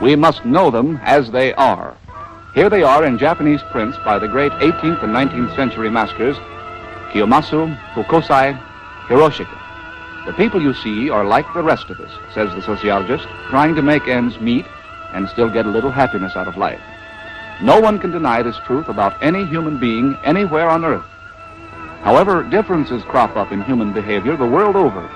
We must know them as they are. Here they are in Japanese prints by the great 18th and 19th century masters, Kiyomasu, Fukosai, Hiroshika. The people you see are like the rest of us, says the sociologist, trying to make ends meet and still get a little happiness out of life. No one can deny this truth about any human being anywhere on Earth. However, differences crop up in human behavior the world over,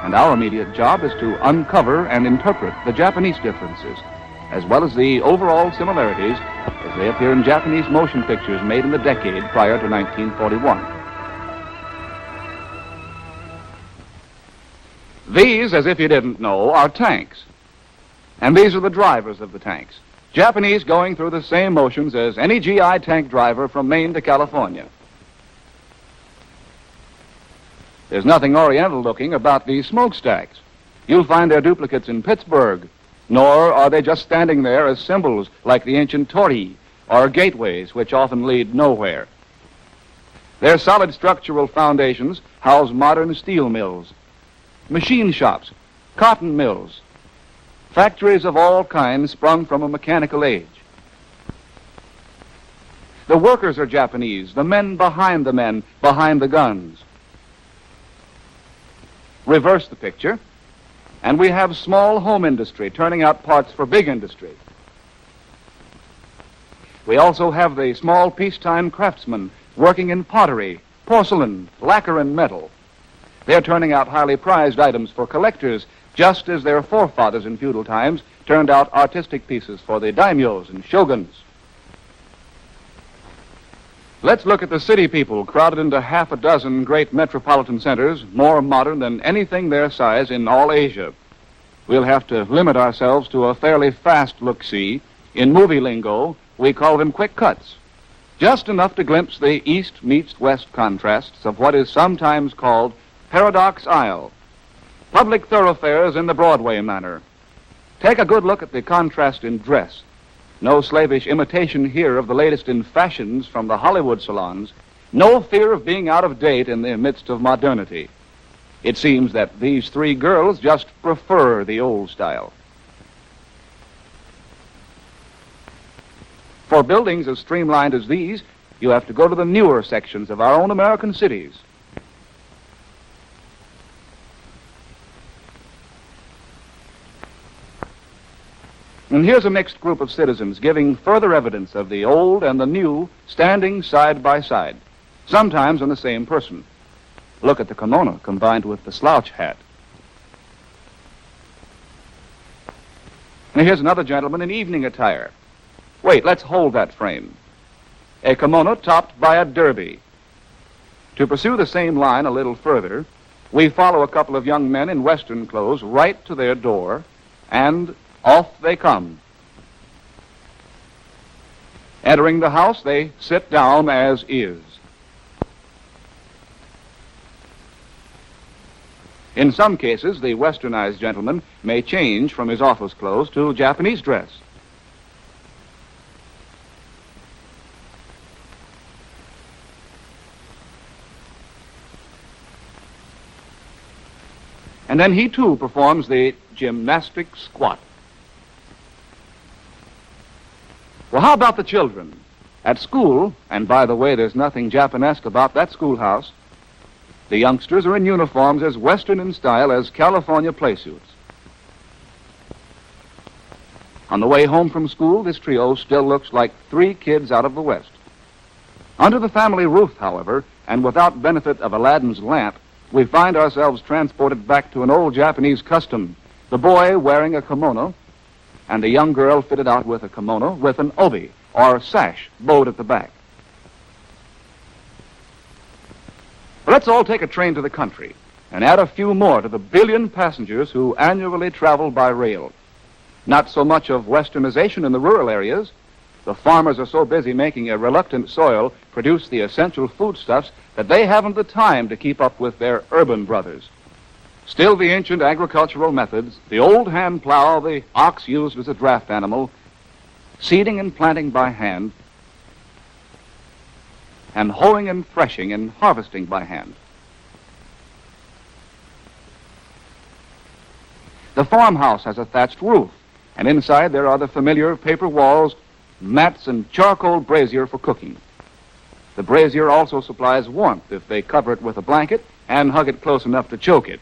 and our immediate job is to uncover and interpret the Japanese differences, as well as the overall similarities as they appear in Japanese motion pictures made in the decade prior to 1941. These, as if you didn't know, are tanks. And these are the drivers of the tanks. Japanese going through the same motions as any GI tank driver from Maine to California. There's nothing oriental looking about these smokestacks. You'll find their duplicates in Pittsburgh, nor are they just standing there as symbols like the ancient torii or gateways, which often lead nowhere. Their solid structural foundations house modern steel mills, machine shops, cotton mills, factories of all kinds sprung from a mechanical age. The workers are Japanese, the men behind the guns. Reverse the picture, and we have small home industry turning out parts for big industry. We also have the small peacetime craftsmen working in pottery, porcelain, lacquer, and metal. They're turning out highly prized items for collectors, just as their forefathers in feudal times turned out artistic pieces for the daimyos and shoguns. Let's look at the city people crowded into half a dozen great metropolitan centers, more modern than anything their size in all Asia. We'll have to limit ourselves to a fairly fast look-see. In movie lingo, we call them quick cuts. Just enough to glimpse the east meets west contrasts of what is sometimes called Paradox Isle, public thoroughfares in the Broadway manner. Take a good look at the contrast in dress. No slavish imitation here of the latest in fashions from the Hollywood salons. No fear of being out of date in the midst of modernity. It seems that these three girls just prefer the old style. For buildings as streamlined as these, you have to go to the newer sections of our own American cities. And here's a mixed group of citizens giving further evidence of the old and the new standing side by side, sometimes in the same person. Look at the kimono combined with the slouch hat. And here's another gentleman in evening attire. Wait, let's hold that frame. A kimono topped by a derby. To pursue the same line a little further, we follow a couple of young men in Western clothes right to their door, and off they come. Entering the house, they sit down as is. In some cases, the westernized gentleman may change from his office clothes to Japanese dress. And then he too performs the gymnastic squat. Well, how about the children? At school, and by the way, there's nothing Japanesque about that schoolhouse, the youngsters are in uniforms as Western in style as California play suits. On the way home from school, this trio still looks like three kids out of the West. Under the family roof, however, and without benefit of Aladdin's lamp, we find ourselves transported back to an old Japanese custom, the boy wearing a kimono, and the young girl fitted out with a kimono with an obi, or sash, bowed at the back. But let's all take a train to the country and add a few more to the billion passengers who annually travel by rail. Not so much of westernization in the rural areas. The farmers are so busy making a reluctant soil produce the essential foodstuffs that they haven't the time to keep up with their urban brothers. Still, the ancient agricultural methods, the old hand plow, the ox used as a draft animal, seeding and planting by hand, and hoeing and threshing and harvesting by hand. The farmhouse has a thatched roof, And inside there are the familiar paper walls, mats, and charcoal brazier for cooking. The brazier also supplies warmth if they cover it with a blanket and hug it close enough to choke it.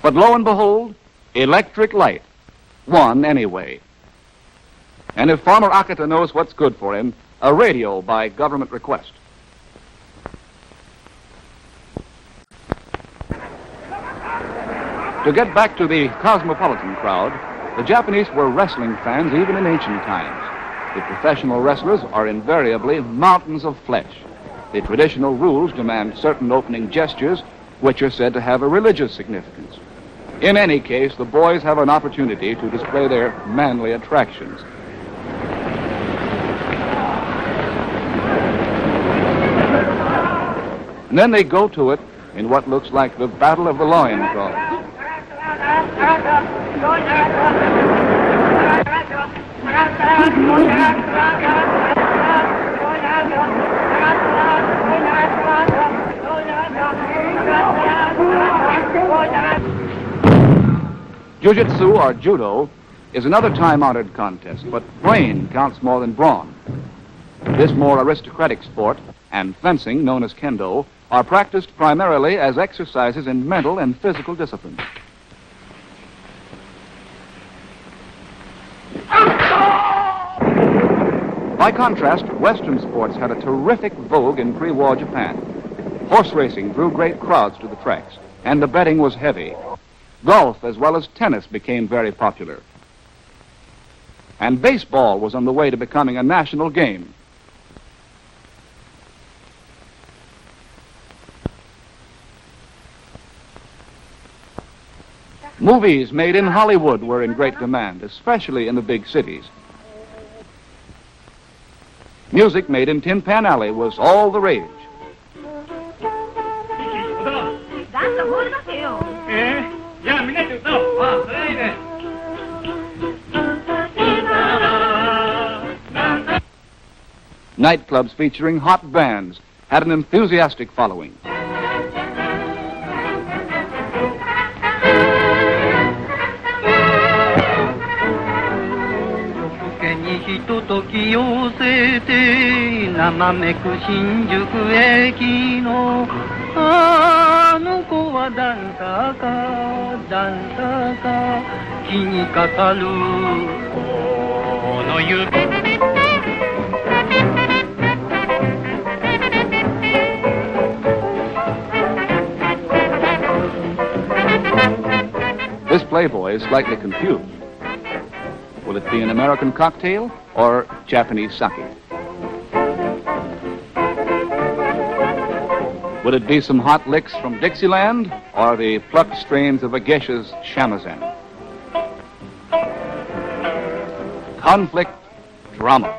But lo and behold, electric light. One anyway. And if Farmer Akata knows what's good for him, a radio by government request. To get back to the cosmopolitan crowd, the Japanese were wrestling fans even in ancient times. The professional wrestlers are invariably mountains of flesh. The traditional rules demand certain opening gestures, which are said to have a religious significance. In any case, the boys have an opportunity to display their manly attractions. And then they go to it in what looks like the Battle of the Loincloths. Jiu-jitsu, or judo, is another time-honored contest, but brain counts more than brawn. This more aristocratic sport, and fencing, known as kendo, are practiced primarily as exercises in mental and physical discipline. By contrast, Western sports had a terrific vogue in pre-war Japan. Horse racing drew great crowds to the tracks, and the betting was heavy. Golf, as well as tennis, became very popular. And baseball was on the way to becoming a national game. Movies made in Hollywood were in great demand, especially in the big cities. Music made in Tin Pan Alley was all the rage. Nightclubs featuring hot bands had an enthusiastic following. This playboy is slightly confused. Will it be an American cocktail or Japanese sake? Would it be some hot licks from Dixieland or the plucked strains of a geisha's shamisen? Conflict, drama.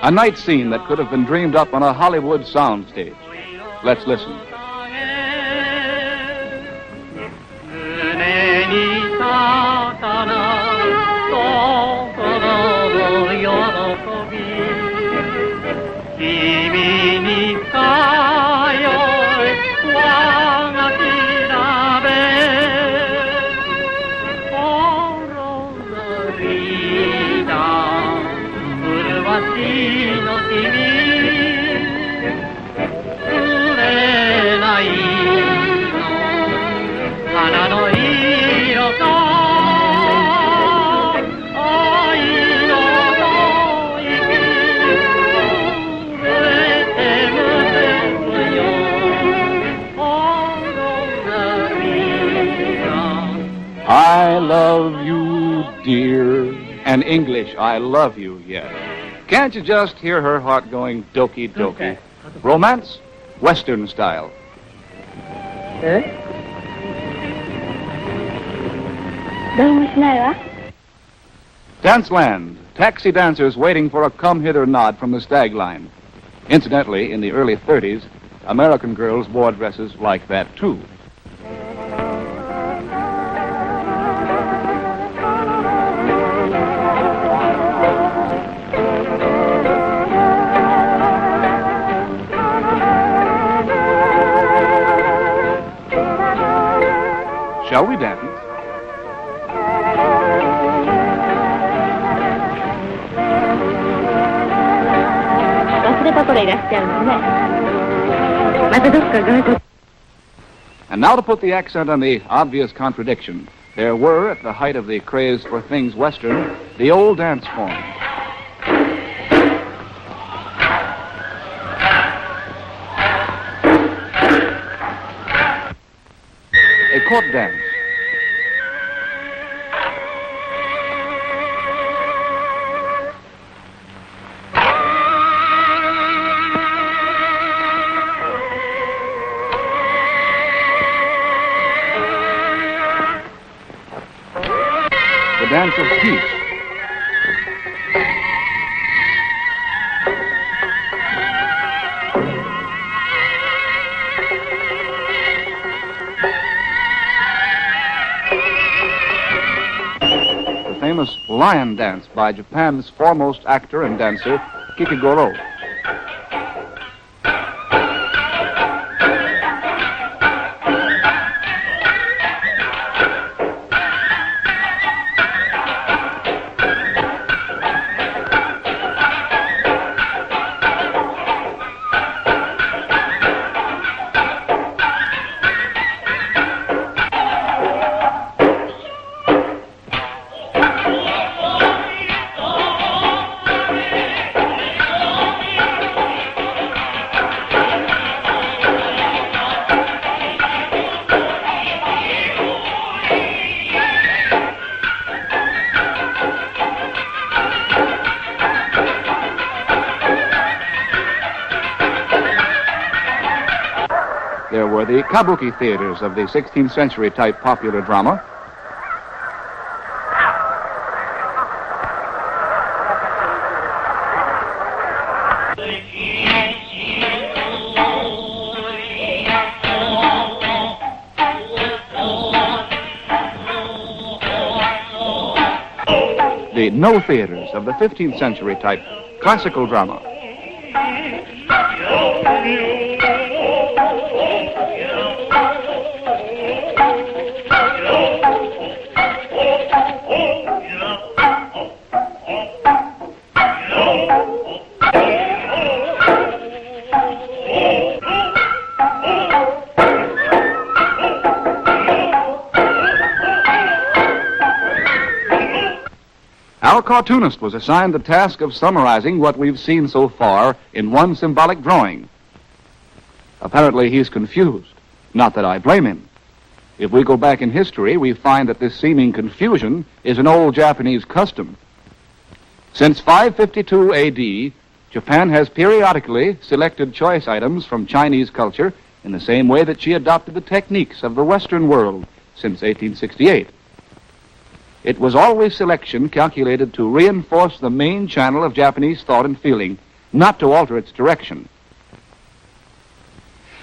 A night scene that could have been dreamed up on a Hollywood soundstage. Let's listen. I love you, dear, and English, I love you, yes. Can't you just hear her heart going doki doki? Okay. Romance, Western style. Danceland, taxi dancers waiting for a come-hither nod from the stag line. Incidentally, in the early 30s, American girls wore dresses like that, too. Shall we dance? 忘れた頃いらっしゃるのね。またどっか外国。 And now to put the accent on the obvious contradiction. There were, at the height of the craze for things Western, the old dance form. A court dance. The dance of peace. The famous lion dance by Japan's foremost actor and dancer, Kikigoro. There were the kabuki theaters of the 16th century type popular drama. The no theaters of the 15th century type classical drama. Our cartoonist was assigned the task of summarizing what we've seen so far in one symbolic drawing. Apparently he's confused. Not that I blame him. If we go back in history, we find that this seeming confusion is an old Japanese custom. Since 552 A.D., Japan has periodically selected choice items from Chinese culture in the same way that she adopted the techniques of the Western world since 1868. It was always selection calculated to reinforce the main channel of Japanese thought and feeling, not to alter its direction.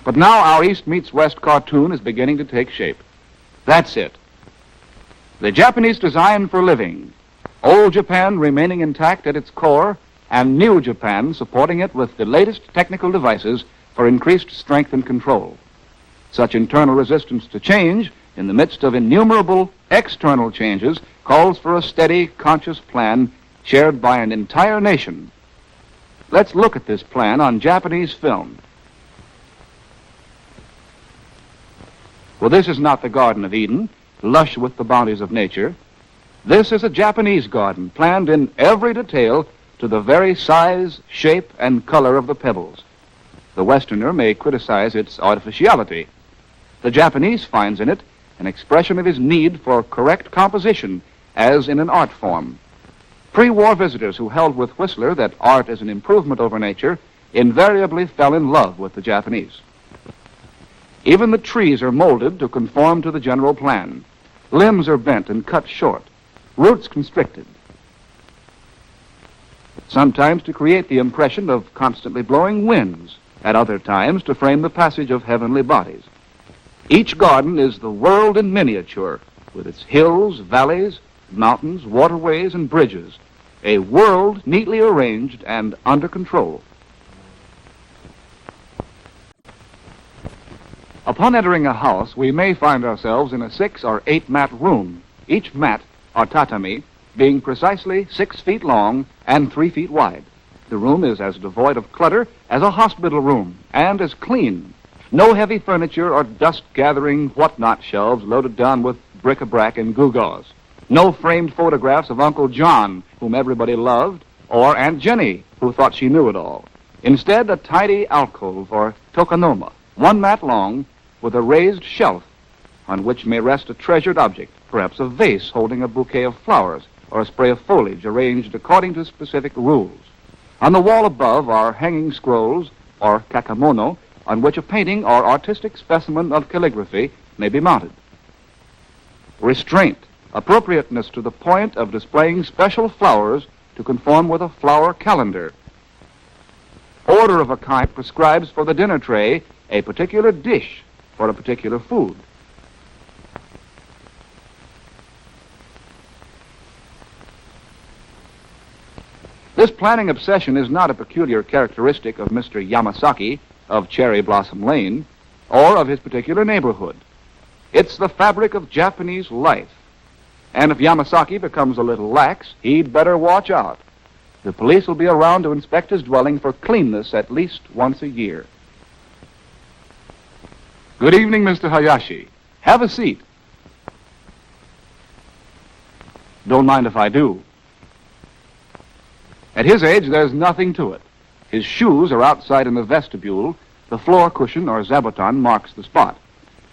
But now our East meets West cartoon is beginning to take shape. That's it. The Japanese design for living, old Japan remaining intact at its core, and new Japan supporting it with the latest technical devices for increased strength and control. Such internal resistance to change in the midst of innumerable external changes calls for a steady, conscious plan shared by an entire nation. Let's look at this plan on Japanese film. Well, this is not the Garden of Eden, lush with the bounties of nature. This is a Japanese garden, planned in every detail to the very size, shape, and color of the pebbles. The Westerner may criticize its artificiality. The Japanese finds in it an expression of his need for correct composition, as in an art form. Pre-war visitors who held with Whistler that art is an improvement over nature invariably fell in love with the Japanese. Even the trees are molded to conform to the general plan. Limbs are bent and cut short, roots constricted. Sometimes to create the impression of constantly blowing winds, at other times to frame the passage of heavenly bodies. Each garden is the world in miniature, with its hills, valleys, mountains, waterways, and bridges. A world neatly arranged and under control. Upon entering a house, we may find ourselves in a 6 or 8 mat room, each mat, or tatami, being precisely 6 feet long and 3 feet wide. The room is as devoid of clutter as a hospital room, and as clean. No heavy furniture or dust-gathering whatnot shelves loaded down with bric-a-brac and gewgaws. No framed photographs of Uncle John, whom everybody loved, or Aunt Jenny, who thought she knew it all. Instead, a tidy alcove or tokonoma, 1 mat long, with a raised shelf on which may rest a treasured object, perhaps a vase holding a bouquet of flowers or a spray of foliage arranged according to specific rules. On the wall above are hanging scrolls, or kakamono, on which a painting or artistic specimen of calligraphy may be mounted. Restraint, appropriateness to the point of displaying special flowers to conform with a flower calendar. Order of a kind prescribes for the dinner tray a particular dish for a particular food. This planning obsession is not a peculiar characteristic of Mr. Yamasaki of Cherry Blossom Lane or of his particular neighborhood. It's the fabric of Japanese life. And if Yamasaki becomes a little lax, he'd better watch out. The police will be around to inspect his dwelling for cleanness at least once a year. Good evening, Mr. Hayashi. Have a seat. Don't mind if I do. At his age, there's nothing to it. His shoes are outside in the vestibule. The floor cushion or zabuton marks the spot.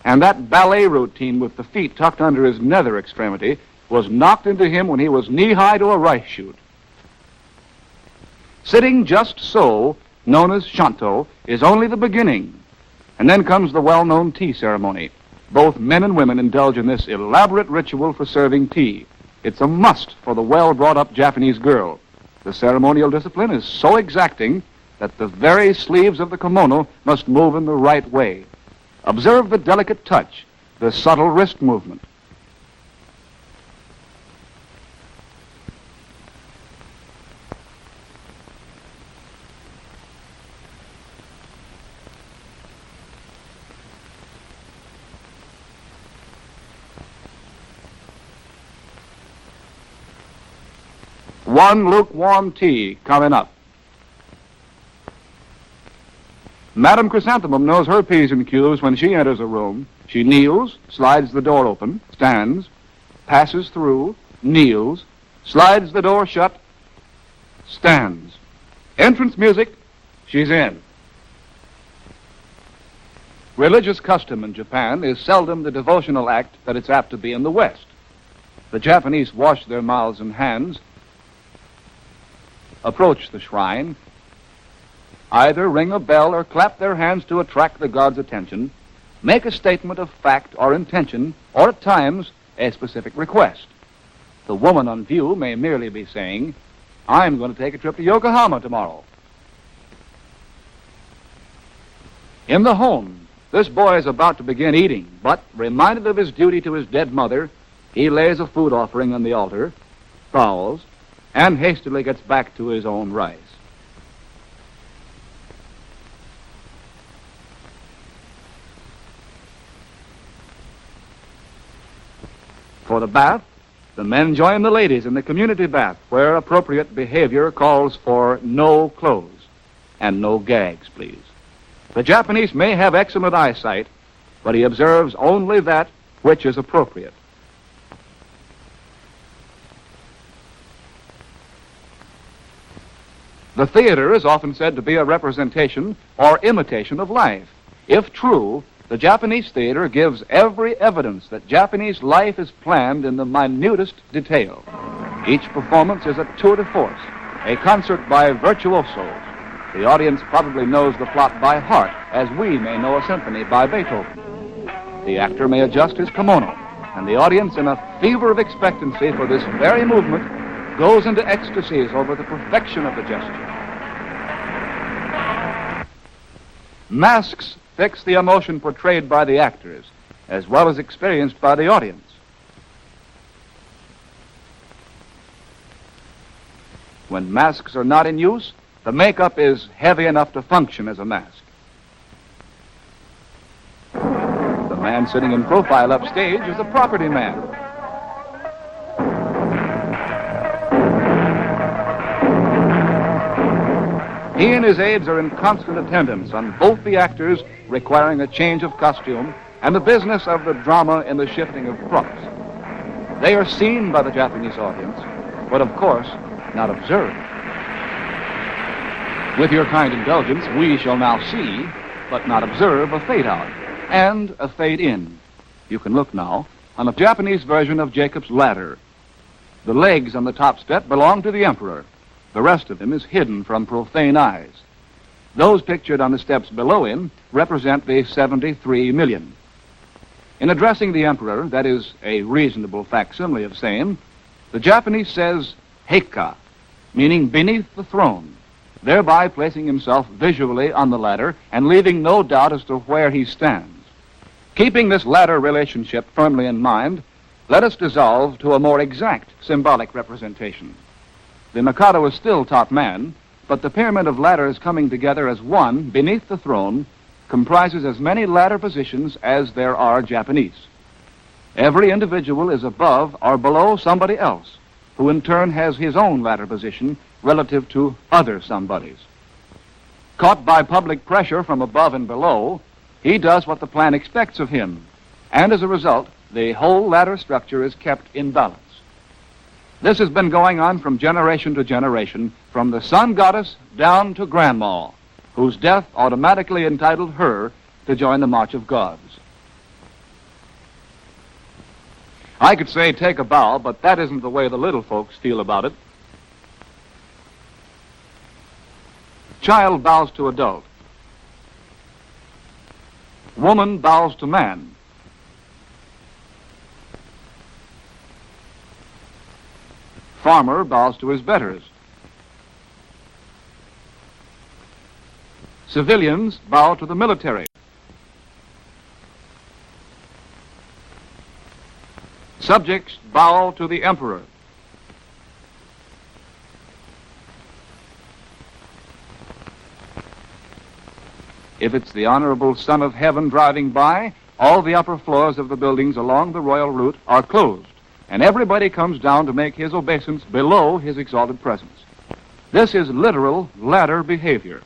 And that ballet routine with the feet tucked under his nether extremity was knocked into him when he was knee-high to a rice shoot. Sitting just so, known as shanto, is only the beginning. And then comes the well-known tea ceremony. Both men and women indulge in this elaborate ritual for serving tea. It's a must for the well-brought-up Japanese girl. The ceremonial discipline is so exacting that the very sleeves of the kimono must move in the right way. Observe the delicate touch, the subtle wrist movement. One lukewarm tea coming up. Madame Chrysanthemum knows her P's and Q's when she enters a room. She kneels, slides the door open, stands, passes through, kneels, slides the door shut, stands. Entrance music, she's in. Religious custom in Japan is seldom the devotional act that it's apt to be in the West. The Japanese wash their mouths and hands, approach the shrine, either ring a bell or clap their hands to attract the god's attention, make a statement of fact or intention, or at times a specific request. The woman on view may merely be saying, "I'm going to take a trip to Yokohama tomorrow." In the home, this boy is about to begin eating, but reminded of his duty to his dead mother, he lays a food offering on the altar, bows, and hastily gets back to his own rice. For the bath, the men join the ladies in the community bath, where appropriate behavior calls for no clothes and no gags, please. The Japanese may have excellent eyesight, but he observes only that which is appropriate. The theater is often said to be a representation or imitation of life. If true, the Japanese theater gives every evidence that Japanese life is planned in the minutest detail. Each performance is a tour de force, a concert by virtuosos. The audience probably knows the plot by heart, as we may know a symphony by Beethoven. The actor may adjust his kimono, and the audience, in a fever of expectancy for this very movement, goes into ecstasies over the perfection of the gesture. Masks fix the emotion portrayed by the actors, as well as experienced by the audience. When masks are not in use, the makeup is heavy enough to function as a mask. man sitting in profile upstage is the property man. He and his aides are in constant attendance on both the actors requiring a change of costume and the business of the drama in the shifting of props. They are seen by the Japanese audience, but of course, not observed. With your kind indulgence, we shall now see, but not observe, a fade-out and a fade-in. You can look now on a Japanese version of Jacob's Ladder. The legs on the top step belong to the emperor. The rest of him is hidden from profane eyes. Those pictured on the steps below him represent the 73 million. In addressing the emperor, that is a reasonable facsimile of same, the Japanese says heika, meaning beneath the throne, thereby placing himself visually on the ladder and leaving no doubt as to where he stands. Keeping this ladder relationship firmly in mind, let us dissolve to a more exact symbolic representation. The Mikado is still top man, but the pyramid of ladders coming together as one beneath the throne comprises as many ladder positions as there are Japanese. Every individual is above or below somebody else, who in turn has his own ladder position relative to other somebodies. Caught by public pressure from above and below, he does what the plan expects of him, and as a result, the whole ladder structure is kept in balance. This has been going on from generation to generation, from the sun goddess down to Grandma, whose death automatically entitled her to join the March of Gods. I could say take a bow, but that isn't the way the little folks feel about it. Child bows to adult. Woman bows to man. Farmer bows to his betters. Civilians bow to the military. Subjects bow to the emperor. If it's the honorable Son of Heaven driving by, all the upper floors of the buildings along the royal route are closed, and everybody comes down to make his obeisance below his exalted presence. This is literal ladder behavior.